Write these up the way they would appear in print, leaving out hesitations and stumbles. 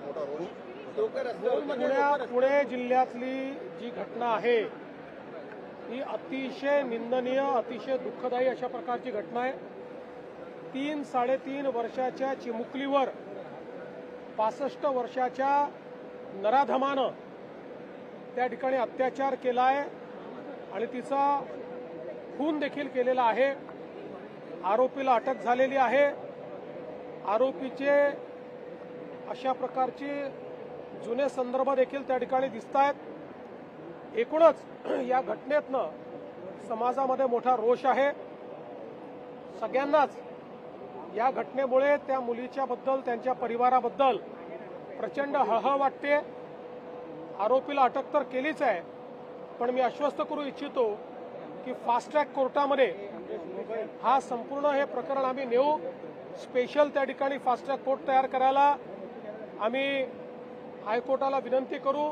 मोठा रोष पुणे जिल्ह्यातली जी घटना आहे ही अतिशय निंदनीय, अतिशय दुःखदायी अशा प्रकारची घटना आहे। 3-3.5 वर्षाच्या चिमुकलीवर 65 वर्षाच्या नराधमानं त्या ठिकाणी अत्याचार केला आहे आणि तिचा खून देखील केलेला आहे। आरोपीला अटक झालेली आहे। आरोपीचे अशा प्रकारचे जुने संदर्भ देखील त्या ठिकाणी दिसत आहेत। एकूणच या घटनेतनं समाजामध्ये मोठा रोष आहे। सगळ्यांनाच या घटनेमुळे त्या मुलीच्या बद्दल, त्यांच्या परिवाराबद्दल प्रचंड हळहळ वाटते। आरोपीला अटक तर केलीच आहे, पण मी आश्वस्त करू इच्छितो की फास्ट ट्रॅक कोर्टामध्ये हा संपूर्ण हे प्रकरण आम्ही नेऊ। स्पेशल त्या ठिकाणी फास्ट ट्रॅक कोर्ट तयार करायला आम्ही हायकोर्टाला विनंती करू।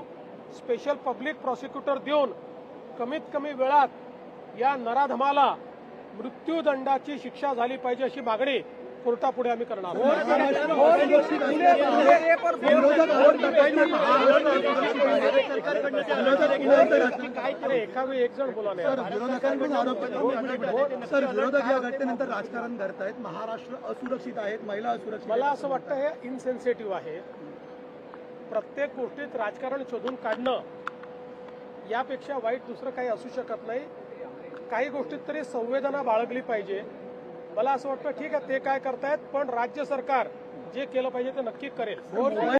स्पेशल पब्लिक प्रॉसिक्युटर देऊन कमीत कमी वेळात या नराधमाला मृत्यूदंडाची शिक्षा झाली पाहिजे अशी मागणी कोर्टापुढे आम्ही करणार आहोत। एकावेळी एक जण बोला नाही। सर, विरोधक या घटनेनंतर राजकारण करतायत, महाराष्ट्र असुरक्षित आहेत, महिला असुरक्षित। मला असं वाटतं हे इनसेन्सिटिव्ह आहे। प्रत्येक गोष्टीत राजकारण शोधून काढणं यापेक्षा वाईट दुसरं काही असू शकत नाही। काही गोष्टीत तरी संवेदना बाळगली पाहिजे। मला असं वाटतं ठीक आहे ते काय करतायत, पण राज्य सरकार जे केलं पाहिजे ते नक्की करेल।